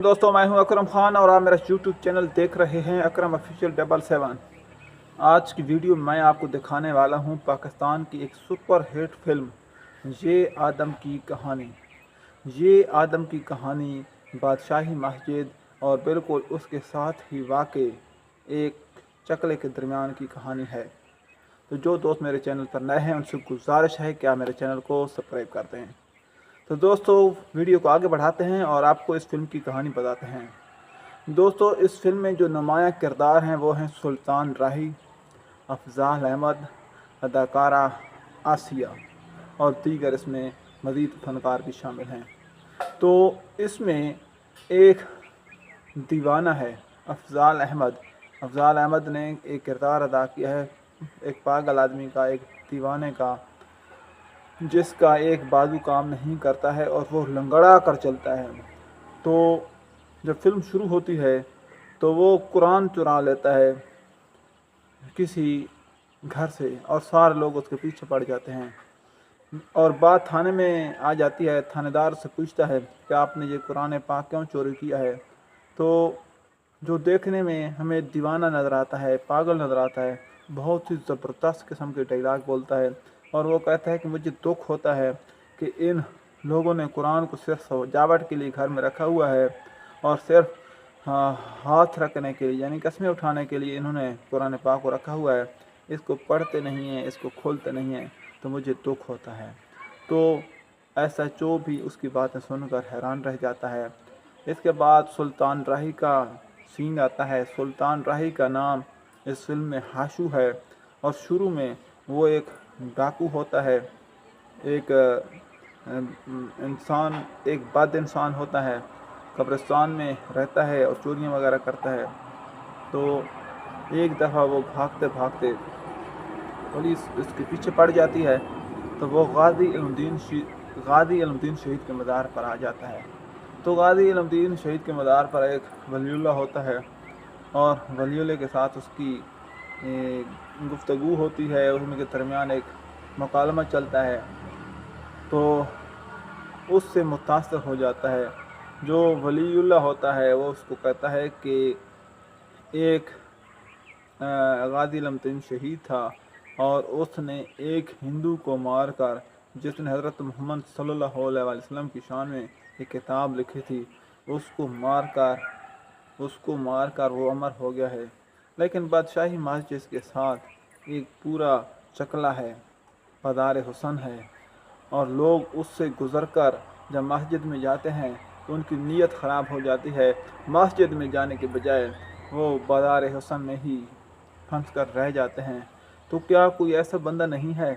दोस्तों, मैं हूं अकरम खान और आप मेरा यूट्यूब चैनल देख रहे हैं अकरम ऑफिशियल 777। आज की वीडियो में मैं आपको दिखाने वाला हूं पाकिस्तान की एक सुपर हिट फिल्म ये आदम की कहानी। ये आदम की कहानी बादशाही मस्जिद और बिल्कुल उसके साथ ही वाक़े एक चकले के दरमियान की कहानी है। तो जो दोस्त मेरे चैनल पर नए हैं उनसे गुजारिश है कि आप मेरे चैनल को सब्सक्राइब करते हैं। तो दोस्तों, वीडियो को आगे बढ़ाते हैं और आपको इस फिल्म की कहानी बताते हैं। दोस्तों, इस फिल्म में जो नुमायाँ किरदार हैं वो हैं सुल्तान राही, अफजाल अहमद, अदाकारा आसिया और दीगर इसमें मज़ीद फनकार भी शामिल हैं। तो इसमें एक दीवाना है अफजाल अहमद। अफजाल अहमद ने एक किरदार अदा किया है एक पागल आदमी का, एक दीवाने का, जिसका एक बाजू काम नहीं करता है और वो लंगड़ा कर चलता है। तो जब फिल्म शुरू होती है तो वो कुरान चुरा लेता है किसी घर से और सारे लोग उसके पीछे पड़ जाते हैं और बात थाने में आ जाती है। थानेदार से पूछता है कि आपने ये कुरान पाक क्यों चोरी किया है। तो जो देखने में हमें दीवाना नज़र आता है, पागल नज़र आता है, बहुत ही ज़बरदस्त किस्म के डायलॉग बोलता है और वो कहता है कि मुझे दुख होता है कि इन लोगों ने कुरान को सिर्फ सजावट के लिए घर में रखा हुआ है और सिर्फ हाथ रखने के लिए, यानी कस्में उठाने के लिए इन्होंने कुरान पाक को रखा हुआ है। इसको पढ़ते नहीं हैं, इसको खोलते नहीं हैं, तो मुझे दुख होता है। तो SHO भी उसकी बातें सुनकर हैरान रह जाता है। इसके बाद सुल्तान राही का सीन आता है। सुल्तान राही का नाम इस फिल्म में हाशू है और शुरू में वो एक डाकू होता है, एक इंसान, एक बद इंसान होता है, कब्रिस्तान में रहता है और चोरियां वगैरह करता है। तो एक दफ़ा वो भागते भागते पुलिस उसके पीछे पड़ जाती है तो वो गाज़ी इल्मुद्दीन शहीद के मज़ार पर आ जाता है। तो गाज़ी इल्मुद्दीन शहीद के मज़ार पर एक वलीउल्लाह होता है और वलीउल्लाह के साथ उसकी गुफ्तगू होती है, उनके दरमियान एक मुकालमा चलता है। तो उससे मुतासर हो जाता है। जो वलीउल्लाह होता है वो उसको कहता है कि एक गाज़ी इल्मुद्दीन शहीद था और उसने एक हिंदू को मार कर, जिसने हज़रत मोहम्मद सल्लल्लाहु अलैहि वसल्लम की शान में एक किताब लिखी थी, उसको मार कर वो अमर हो गया है। लेकिन बादशाही मस्जिद के साथ एक पूरा चकला है, बाज़ार हुसन है और लोग उससे गुज़र कर जब मस्जिद में जाते हैं तो उनकी नीयत ख़राब हो जाती है। मस्जिद में जाने के बजाय वो बाज़ार हुसन में ही फंस कर रह जाते हैं। तो क्या कोई ऐसा बंदा नहीं है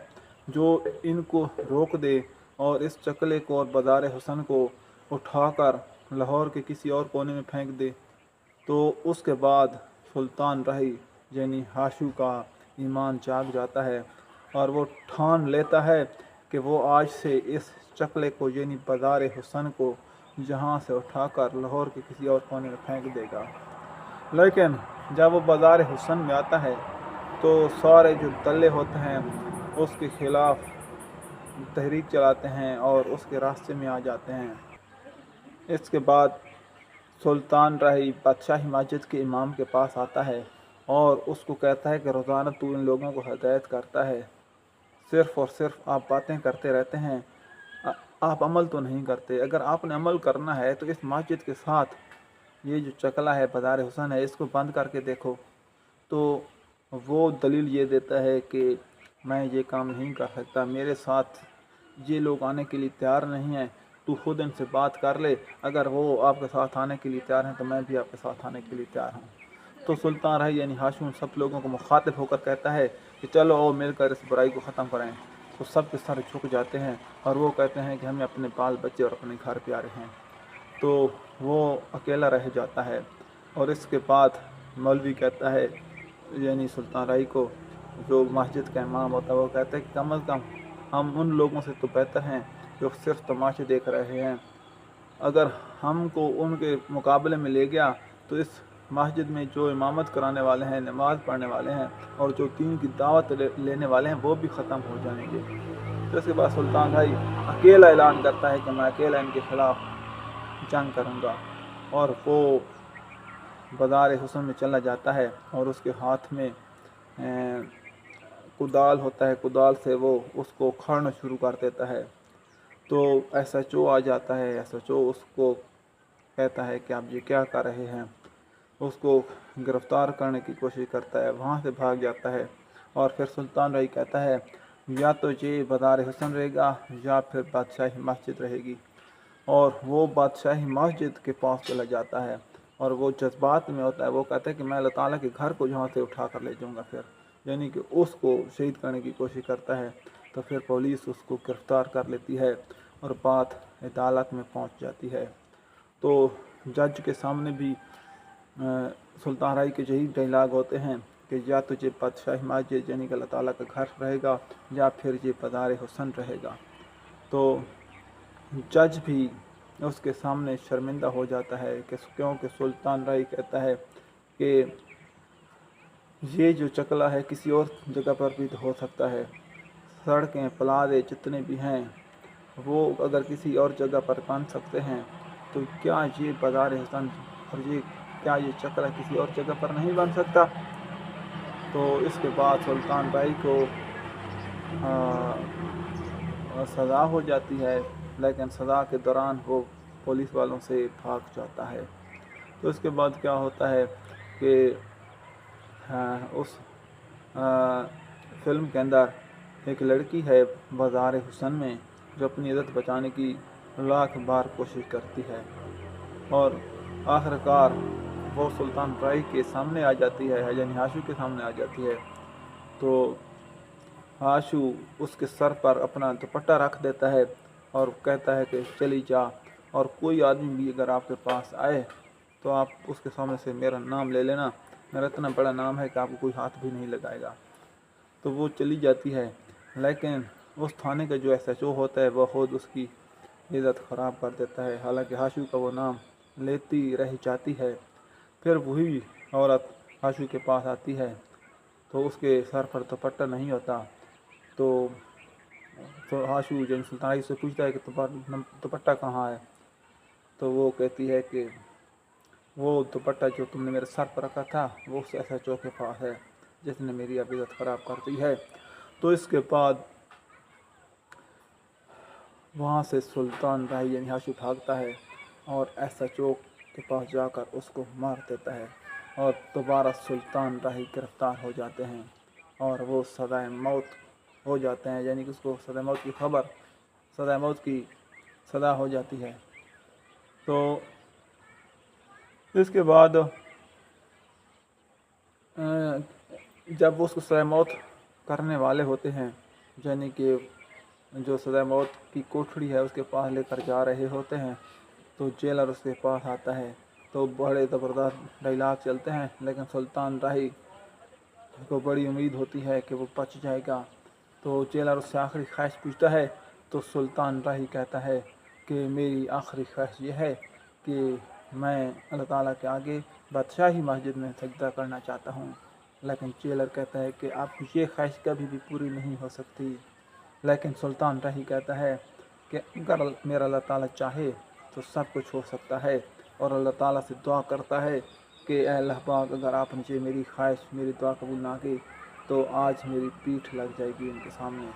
जो इनको रोक दे और इस चकले को और बाज़ार हुसन को उठाकर लाहौर के किसी और कोने में फेंक दे। तो उसके बाद सुल्तान राही यानी हाशू का ईमान जाग जाता है और वो ठान लेता है कि वो आज से इस चकले को यानी बाज़ार हुसन को जहाँ से उठाकर लाहौर के किसी और कोने में फेंक देगा। लेकिन जब वो बाज़ार हुसन में आता है तो सारे जो दल्ले होते हैं उसके ख़िलाफ़ तहरीक चलाते हैं और उसके रास्ते में आ जाते हैं। इसके बाद सुल्तान राही बादशाही मस्जिद के इमाम के पास आता है और उसको कहता है कि रोज़ाना तू इन लोगों को हदायत करता है, सिर्फ़ और सिर्फ आप बातें करते रहते हैं, आप अमल तो नहीं करते। अगर आपने अमल करना है तो इस मस्जिद के साथ ये जो चकला है, बाज़ार हुसन है, इसको बंद करके देखो। तो वो दलील ये देता है कि मैं ये काम नहीं कर सकता, मेरे साथ ये लोग आने के लिए तैयार नहीं हैं, तू खुद इनसे बात कर ले। अगर वो आपके साथ आने के लिए तैयार हैं तो मैं भी आपके साथ आने के लिए तैयार हूँ। तो सुल्तान राही यानी हाशू सब लोगों को मुखातिब होकर कहता है कि चलो आओ मिलकर इस बुराई को ख़त्म करें। तो सब के सर झुक जाते हैं और वो कहते हैं कि हमें अपने बाल बच्चे और अपने घर प्यारे हैं। तो वो अकेला रह जाता है और इसके बाद मौलवी कहता है यानी सुल्तान राही को, जो मस्जिद का इमाम होता है, वो कहता है कि कम अज़ कम हम उन लोगों से तो बेहतर हैं जो सिर्फ तमाशे देख रहे हैं। अगर हमको उनके मुकाबले में ले गया तो इस मस्जिद में जो इमामत कराने वाले हैं, नमाज़ पढ़ने वाले हैं और जो दीन की दावत लेने वाले हैं वो भी ख़त्म हो जाएंगे। तो इसके बाद सुल्तान राही अकेला ऐलान करता है कि मैं अकेला इनके ख़िलाफ़ जंग करूँगा اور وہ بازار حسن میں چلا جاتا ہے اور اس کے ہاتھ میں کدال ہوتا ہے، کدال سے وہ اس کو اکھاڑنا شروع کر دیتا ہے۔ تو ایس ایچ او آ جاتا ہے، ایس ایچ او اس کو کہتا ہے کہ آپ یہ کیا کر رہے ہیں، اس کو گرفتار کرنے کی کوشش کرتا ہے، وہاں سے بھاگ جاتا ہے اور پھر سلطان رائی کہتا ہے یا تو یہ بازار حسن رہے گا یا پھر بادشاہی مسجد رہے گی، اور وہ بادشاہی مسجد کے پاس چلا جاتا ہے اور وہ جذبات میں ہوتا ہے، وہ کہتا ہے کہ میں اللہ تعالیٰ کے گھر کو یہاں سے اٹھا کر لے جاؤں گا، پھر یعنی کہ اس کو شہید کرنے کی کوشش کرتا ہے۔ تو پھر پولیس اس کو گرفتار کر لیتی ہے اور بات عدالت میں پہنچ جاتی ہے۔ تو جج کے سامنے بھی سلطان رائی کے یہی ڈائلاگ ہوتے ہیں کہ یا تجھے بادشاہی مسجد یعنی کہ اللہ تعالیٰ کا گھر رہے گا یا پھر یہ بازار حسن رہے گا۔ تو جج بھی اس کے سامنے شرمندہ ہو جاتا ہے کہ کیونکہ سلطان رائی کہتا ہے کہ یہ جو چکلا ہے کسی اور جگہ پر بھی ہو سکتا ہے، سڑکیں پلازے جتنے بھی ہیں وہ اگر کسی اور جگہ پر بن سکتے ہیں تو کیا یہ بازار حسن اور کیا یہ چکلا کسی اور جگہ پر نہیں بن سکتا؟ تو اس کے بعد سلطان رائی کو سزا ہو جاتی ہے، لیکن سزا کے دوران وہ پولیس والوں سے بھاگ جاتا ہے۔ تو اس کے بعد کیا ہوتا ہے کہ اس فلم کے اندر ایک لڑکی ہے بازار حسن میں جو اپنی عزت بچانے کی لاکھ بار کوشش کرتی ہے اور آخر کار وہ سلطان رائی کے سامنے آ جاتی ہے، یعنی ہاشو کے سامنے آ جاتی ہے۔ تو ہاشو اس کے سر پر اپنا دوپٹہ رکھ دیتا ہے اور کہتا ہے کہ چلی جا، اور کوئی آدمی بھی اگر آپ کے پاس آئے تو آپ اس کے سامنے سے میرا نام لے لینا، میرا اتنا بڑا نام ہے کہ آپ کو کوئی ہاتھ بھی نہیں لگائے گا۔ تو وہ چلی جاتی ہے، لیکن اس تھانے کا جو ایس ایچ او ہوتا ہے وہ خود اس کی عزت خراب کر دیتا ہے، حالانکہ ہاشو کا وہ نام لیتی رہ جاتی ہے۔ پھر وہی عورت ہاشو کے پاس آتی ہے تو اس کے سر پر دوپٹہ نہیں ہوتا، تو ہاشو جن سلطان سے پوچھتا ہے کہ دوپٹہ کہاں ہے؟ تو وہ کہتی ہے کہ وہ دوپٹہ جو تم نے میرے سر پر رکھا تھا وہ اس ایس ایچ او کے پاس ہے جس نے میری اب عزت خراب کر دی ہے۔ تو اس کے بعد وہاں سے سلطان رائی یعنی ہاشو بھاگتا ہے اور ایس ایچ او کے پاس جا کر اس کو مار دیتا ہے، اور دوبارہ سلطان رائی گرفتار ہو جاتے ہیں اور وہ سزائے موت ہو جاتے ہیں، یعنی کہ اس کو سزائے موت کی سزائے موت کی سزا ہو جاتی ہے۔ تو اس کے بعد جب وہ اس کو سزائے موت کرنے والے ہوتے ہیں، یعنی کہ جو سزائے موت کی کوٹھڑی ہے اس کے پاس لے کر جا رہے ہوتے ہیں، تو جیلر اس کے پاس آتا ہے، تو بڑے زبردست ڈائلاگ چلتے ہیں، لیکن سلطان رائی کو بڑی امید ہوتی ہے کہ وہ بچ جائے گا۔ تو جیلر اس سے آخری خواہش پوچھتا ہے تو سلطان رائی کہتا ہے کہ میری آخری خواہش یہ ہے کہ میں اللہ تعالیٰ کے آگے بادشاہی مسجد میں سجدہ کرنا چاہتا ہوں، لیکن جیلر کہتا ہے کہ آپ کی یہ خواہش کبھی بھی پوری نہیں ہو سکتی۔ لیکن سلطان رائی کہتا ہے کہ اگر میرا اللہ تعالیٰ چاہے تو سب کچھ ہو سکتا ہے، اور اللہ تعالیٰ سے دعا کرتا ہے کہ اے اللہ پاک اگر آپ نے میری خواہش میری دعا قبول نہ کی تو آج میری پیٹھ لگ جائے گی ان کے سامنے۔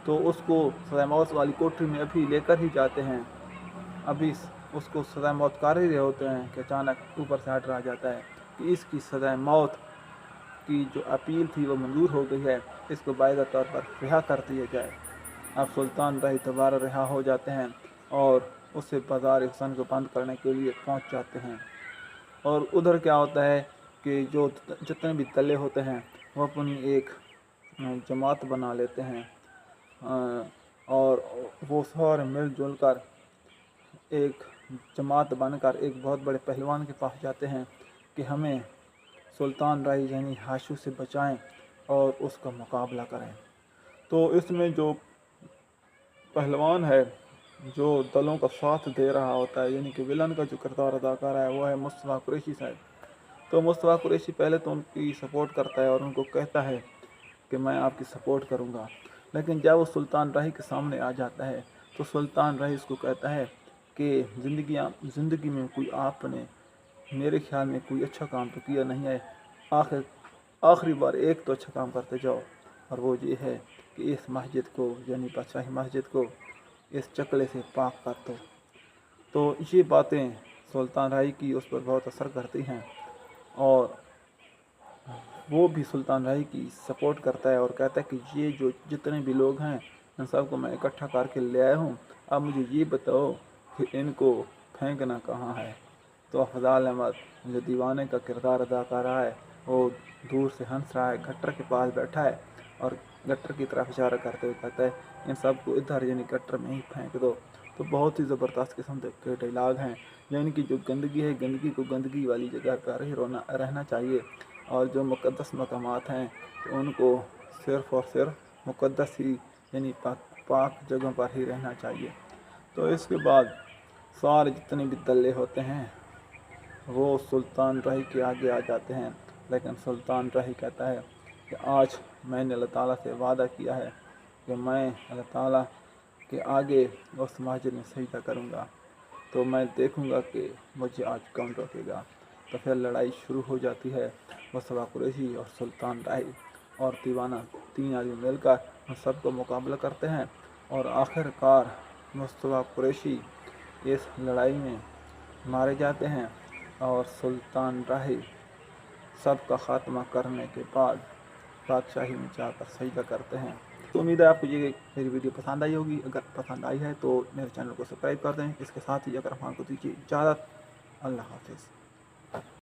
تو اس کو سزائے موت والی کوٹری میں ابھی لے کر ہی جاتے ہیں، ابھی اس کو سزائے موت کر ہی رہے ہوتے ہیں کہ اچانک اوپر سے آرڈر آ جاتا ہے کہ اس کی سزائے موت کی جو اپیل تھی وہ منظور ہو گئی ہے، اس کو باعث طور پر رہا کر دیا جائے۔ اب سلطان رائی دوبارہ رہا ہو جاتے ہیں اور اسے بازار حسن کو بند کرنے کے لیے پہنچ جاتے ہیں، اور ادھر کیا ہوتا ہے کہ جو جتنے بھی تلے ہوتے ہیں وہ اپنی ایک جماعت بنا لیتے ہیں، اور وہ سارے مل جل کر ایک جماعت بن کر ایک بہت بڑے پہلوان کے پاس جاتے ہیں کہ ہمیں سلطان رائی یعنی ہاشو سے بچائیں اور اس کا مقابلہ کریں۔ تو اس میں جو پہلوان ہے جو دلوں کا ساتھ دے رہا ہوتا ہے، یعنی کہ ولن کا جو کردار ادا کر رہا ہے وہ ہے مصطفیٰ قریشی صاحب۔ تو مصطفیٰ قریشی پہلے تو ان کی سپورٹ کرتا ہے اور ان کو کہتا ہے کہ میں آپ کی سپورٹ کروں گا، لیکن جب وہ سلطان رائی کے سامنے آ جاتا ہے تو سلطان رائی اس کو کہتا ہے کہ ज़िंदगी में कोई आपने मेरे ख्याल में कोई अच्छा काम तो किया नहीं है, आखिरी बार एक तो अच्छा काम करते जाओ, और वो ये है कि इस मस्जिद को यानी बादशाही मस्जिद को इस चकले से पाक कर दो। तो ये बातें सुल्तान राही की उस पर बहुत असर करती हैं, और वो भी सुल्तान राही की सपोर्ट करता है और कहता है कि ये जो जितने भी लोग हैं इन सबको मैं इकट्ठा करके ले आया हूँ, अब मुझे ये बताओ कि इनको फेंकना कहाँ है। तो अफज़ाल अहमद जो दीवाने का किरदार अदा कर रहा है, वो दूर से हंस रहा है, गट्टर के पास बैठा है और गट्टर की तरफ इशारा करते हुए कहता है इन सबको इधर यानी गट्टर में ही फेंक दो। तो बहुत ही ज़बरदस्त किस्म के डायलाग हैं, यानी कि जो गंदगी है गंदगी को गंदगी वाली जगह पर ही रहना चाहिए, और जो मुक़द्दस मकामात हैं तो उनको सिर्फ़ और सिर्फ मुक़द्दस ही यानी पाक जगहों पर ही रहना चाहिए। तो इसके बाद सारे जितने भी दल्ले होते हैं वो सुल्तान राही के आगे आ जाते हैं, लेकिन सुल्तान राही कहता है कि आज मैंने अल्लाह ताला से वादा किया है कि मैं अल्लाह ताला के आगे उस मस्जिद में सजदा करूँगा, तो मैं देखूँगा कि मुझे आज कौन रोकेगा। तो फिर लड़ाई शुरू हो जाती है। मुस्तफ़ा कुरैशी और सुल्तान राही और दीवाना तीन आदमी मिलकर उन सबको मुकाबला करते हैं, और आखिरकार मुस्तफ़ा कुरैशी इस लड़ाई में मारे जाते हैं और सुल्तान राही सबका ख़ात्मा करने के बाद बादशाही में जाकर सजदा करते हैं। तो उम्मीद है आपको ये मेरी वीडियो पसंद आई होगी। अगर पसंद आई है तो मेरे चैनल को सब्सक्राइब कर दें। इसके साथ ही अगर हमको दीजिए इजाज़त। अल्लाह हाफ़िज़।